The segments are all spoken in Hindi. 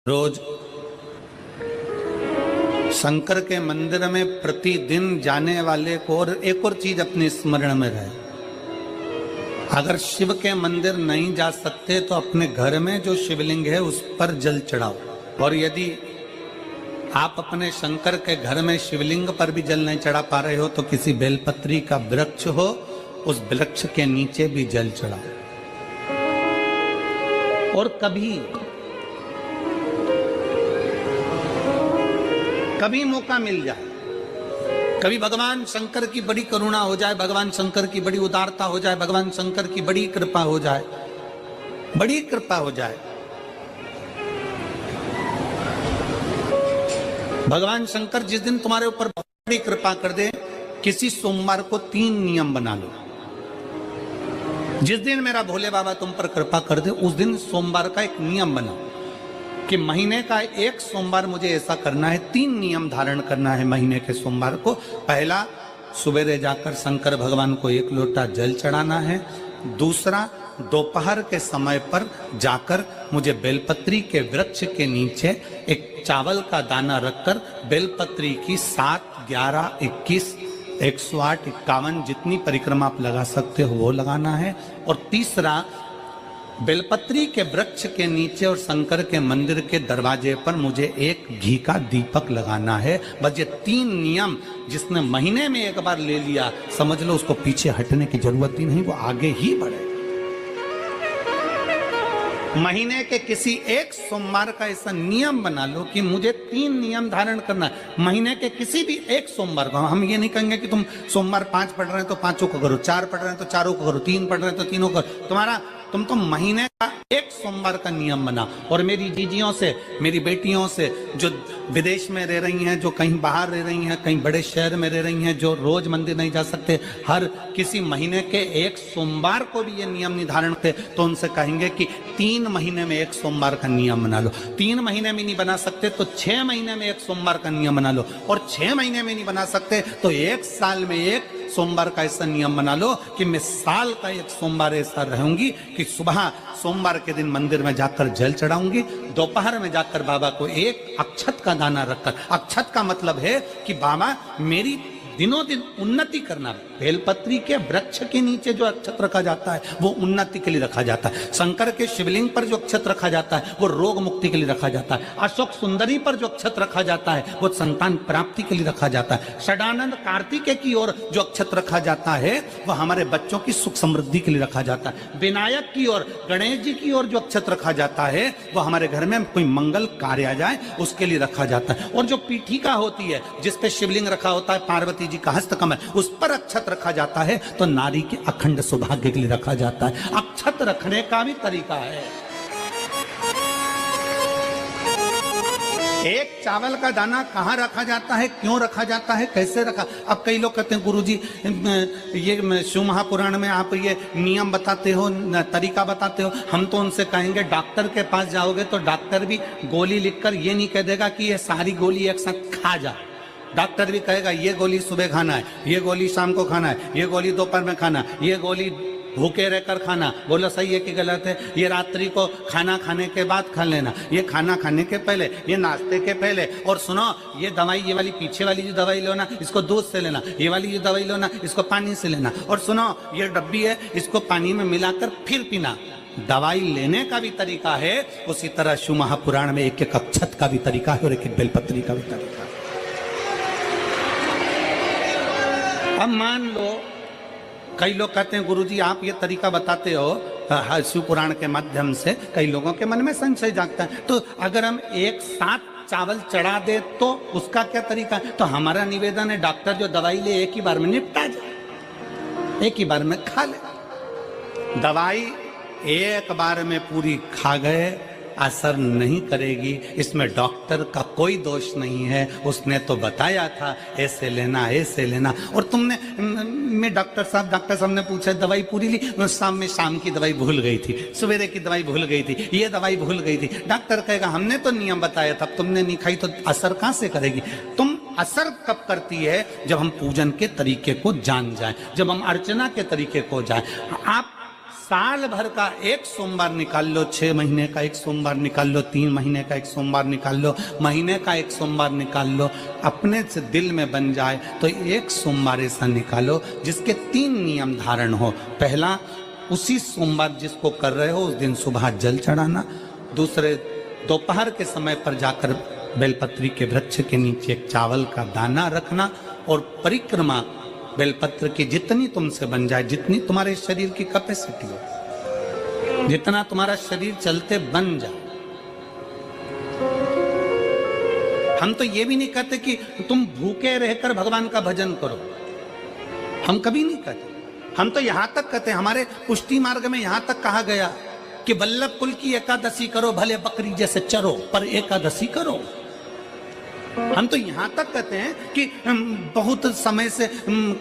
रोज शंकर के मंदिर में प्रतिदिन जाने वाले को और एक और चीज अपने स्मरण में रहे, अगर शिव के मंदिर नहीं जा सकते तो अपने घर में जो शिवलिंग है उस पर जल चढ़ाओ। और यदि आप अपने शंकर के घर में शिवलिंग पर भी जल नहीं चढ़ा पा रहे हो तो किसी बेलपत्री का वृक्ष हो, उस वृक्ष के नीचे भी जल चढ़ाओ। और कभी मौका मिल जाए, कभी भगवान शंकर की बड़ी करुणा हो जाए, भगवान शंकर की बड़ी उदारता हो जाए, भगवान शंकर की बड़ी कृपा हो जाए, बड़ी कृपा हो जाए, भगवान शंकर जिस दिन तुम्हारे ऊपर बड़ी कृपा कर दे, किसी सोमवार को 3 नियम बना लो। जिस दिन मेरा भोले बाबा तुम पर कृपा कर दे उस दिन सोमवार का एक नियम बनाओ कि महीने का एक सोमवार मुझे ऐसा करना है, 3 नियम धारण करना है महीने के सोमवार को। पहला, सुबेरे जाकर शंकर भगवान को 1 लोटा जल चढ़ाना है। दूसरा, दोपहर के समय पर जाकर मुझे बेलपत्री के वृक्ष के नीचे एक चावल का दाना रखकर बेलपत्री की 7, 11, 21, 108, 51 जितनी परिक्रमा आप लगा सकते हो वो लगाना है। और तीसरा, बेलपत्री के वृक्ष के नीचे और शंकर के मंदिर के दरवाजे पर मुझे एक घी का दीपक लगाना है। बस ये 3 नियम जिसने महीने में एक बार ले लिया, समझ लो उसको पीछे हटने की जरूरत ही नहीं, वो आगे ही बढ़े। महीने के किसी एक सोमवार का ऐसा नियम बना लो कि मुझे 3 नियम धारण करना है महीने के किसी भी एक सोमवार को। हम ये नहीं कहेंगे कि तुम सोमवार 5 पढ़ रहे हैं तो 5 को करो, 4 पढ़ रहे हैं तो 4 को करो, 3 पढ़ रहे हैं तो 3 को करो। तुम तो महीने का एक सोमवार का नियम बना। और मेरी जीजियों से, मेरी बेटियों से जो विदेश में रह रही हैं, जो कहीं बाहर रह रही हैं, कहीं बड़े शहर में रह रही हैं, जो रोज मंदिर नहीं जा सकते, हर किसी महीने के एक सोमवार को भी ये नियम निर्धारण थे, तो उनसे कहेंगे कि 3 महीने में एक सोमवार का नियम बना लो। 3 महीने में नहीं बना सकते तो 6 महीने में एक सोमवार का नियम बना लो। और 6 महीने में नहीं बना सकते तो 1 साल में एक सोमवार का ऐसा नियम बना लो कि मैं साल का एक सोमवार ऐसा रहूंगी कि सुबह सोमवार के दिन मंदिर में जाकर जल चढ़ाऊंगी, दोपहर में जाकर बाबा को एक अक्षत का दाना रखकर, अक्षत का मतलब है कि बाबा मेरी दिनों दिन उन्नति करना। बेलपत्री के वृक्ष के नीचे जो अक्षत रखा जाता है वो उन्नति के लिए रखा जाता है। शंकर के शिवलिंग पर जो अक्षत रखा जाता है वो रोग मुक्ति के लिए रखा जाता है। अशोक सुंदरी पर जो अक्षत रखा जाता है वो संतान प्राप्ति के लिए रखा जाता है। षडानंद कार्तिकेय की ओर जो अक्षत रखा जाता है वह हमारे बच्चों की सुख समृद्धि के लिए रखा जाता है। विनायक की ओर, गणेश जी की ओर जो अक्षत रखा जाता है वो हमारे घर में कोई मंगल कार्य आ जाए उसके लिए रखा जाता है। और जो पीठिका होती है जिसपे शिवलिंग रखा होता है, पार्वती जी का हस्तकमल, उस पर अक्षत रखा जाता है तो नारी के अखंड सौभाग्य के लिए रखा जाता है। अक्षत रखने का भी तरीका है। एक चावल का दाना कहाँ रखा जाता है, क्यों रखा जाता है, कैसे रखा। अब कई लोग कहते हैं गुरुजी ये शिव महापुराण में आप ये नियम बताते हो, तरीका बताते हो। हम तो उनसे कहेंगे डॉक्टर के पास जाओगे तो डॉक्टर भी गोली लिखकर ये नहीं कह देगा कि ये सारी गोली एक साथ खा जा। डॉक्टर भी कहेगा ये गोली सुबह खाना है, ये गोली शाम को खाना है, ये गोली दोपहर में खाना, ये गोली भूखे रहकर खाना। बोलो सही है कि गलत है? ये रात्रि को खाना खाने के बाद खा लेना, ये खाना खाने के पहले, ये नाश्ते के पहले। और सुनो, ये दवाई, ये वाली पीछे वाली जो दवाई लो ना इसको दूध से लेना, ये वाली जो दवाई लो ना इसको पानी से लेना। और सुनो, ये डब्बी है इसको पानी में मिलाकर फिर पीना। दवाई लेने का भी तरीका है, उसी तरह शिव महापुराण में एक एक अक्षत का भी तरीका है और एक एक बेलपत्री का भी तरीका है। अब मान लो कई लोग कहते हैं गुरुजी आप ये तरीका बताते हो शिव पुराण के माध्यम से, कई लोगों के मन में संशय जागता है, तो अगर हम एक साथ चावल चढ़ा दे तो उसका क्या तरीका है? तो हमारा निवेदन है डॉक्टर जो दवाई ले एक ही बार में निपटा जाए, एक ही बार में खा ले। दवाई एक बार में पूरी खा गए असर नहीं करेगी, इसमें डॉक्टर का कोई दोष नहीं है। उसने तो बताया था ऐसे लेना, ऐसे लेना। और तुमने, मैं डॉक्टर साहब ने पूछा दवाई पूरी ली, शाम की दवाई भूल गई थी, सवेरे की दवाई भूल गई थी, ये दवाई भूल गई थी। डॉक्टर कहेगा हमने तो नियम बताया था, तुमने नहीं खाई तो असर कहाँ से करेगी? तुम असर कब करती है? जब हम पूजन के तरीके को जान जाएं, जब हम अर्चना के तरीके को जाएं। आप साल भर का एक सोमवार निकाल लो, 6 महीने का एक सोमवार निकाल लो, 3 महीने का एक सोमवार निकाल लो, महीने का एक सोमवार निकाल लो, अपने से दिल में बन जाए तो एक सोमवार ऐसा निकालो जिसके 3 नियम धारण हो। पहला, उसी सोमवार जिसको कर रहे हो उस दिन सुबह जल चढ़ाना। दूसरे, दोपहर के समय पर जाकर बेलपत्री के वृक्ष के नीचे एक चावल का दाना रखना और परिक्रमा बेलपत्र की जितनी तुमसे बन जाए, जितनी तुम्हारे शरीर की कैपेसिटी हो, जितना तुम्हारा शरीर चलते बन जाए। हम तो ये भी नहीं कहते कि तुम भूखे रहकर भगवान का भजन करो, हम कभी नहीं कहते। हम तो यहां तक कहते हैं, हमारे पुष्टि मार्ग में यहां तक कहा गया कि वल्लभ कुल की एकादशी करो, भले बकरी जैसे चरो पर एकादशी करो। हम तो यहां तक कहते हैं कि बहुत समय से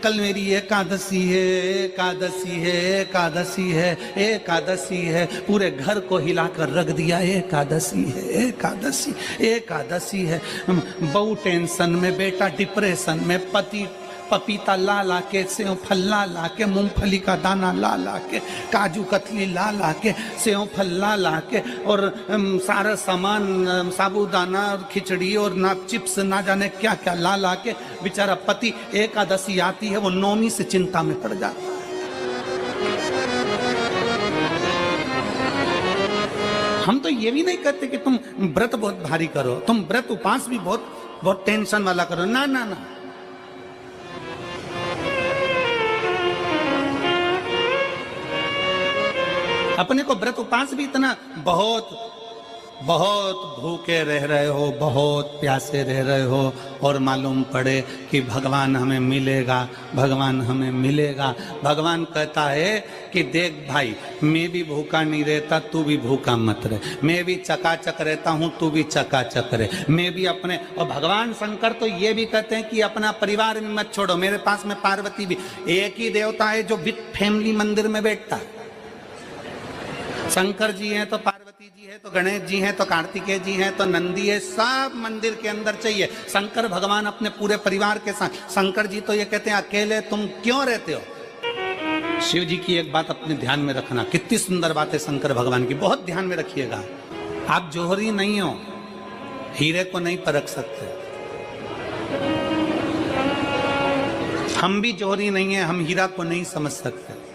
कल मेरी एकादशी है, एकादशी है, एकादशी है, एकादशी है, पूरे घर को हिलाकर रख दिया, एकादशी है, एकादशी, एकादशी है। बहू टेंशन में, बेटा डिप्रेशन में, पति पपीता ला ला के, सेव फल ला ला के, मूंगफली का दाना ला ला के, काजू कतली ला ला के, सेव फल ला ला के, और सारा सामान, साबूदाना और खिचड़ी और ना चिप्स ना जाने क्या क्या ला ला के, बेचारा पति एकादशी आती है वो नौमी से चिंता में पड़ जाता है। हम तो ये भी नहीं कहते कि तुम व्रत बहुत भारी करो, तुम व्रत उपास भी बहुत बहुत टेंशन वाला करो, ना ना ना। अपने को व्रत उपास भी इतना बहुत बहुत भूखे रह रहे हो, बहुत प्यासे रह रहे हो, और मालूम पड़े कि भगवान हमें मिलेगा, भगवान हमें मिलेगा। भगवान कहता है कि देख भाई, मैं भी भूखा नहीं रहता, तू भी भूखा मत रहे, मैं भी चकाचक रहता हूँ, तू भी चकाचक रहे, मैं भी अपने। और भगवान शंकर तो ये भी कहते हैं कि अपना परिवार में मत छोड़ो। मेरे पास में पार्वती भी, एक ही देवता है जो विद फैमिली मंदिर में बैठता है। शंकर जी हैं तो पार्वती जी है, तो गणेश जी हैं, तो कार्तिकेय जी हैं, तो नंदी है, सब मंदिर के अंदर चाहिए। शंकर भगवान अपने पूरे परिवार के साथ। शंकर जी तो ये कहते हैं अकेले तुम क्यों रहते हो। शिव जी की एक बात अपने ध्यान में रखना, कितनी सुंदर बात है शंकर भगवान की, बहुत ध्यान में रखिएगा। आप जोहरी नहीं हो, हीरे को नहीं परख सकते। हम भी जोहरी नहीं है, हम हीरा को नहीं समझ सकते।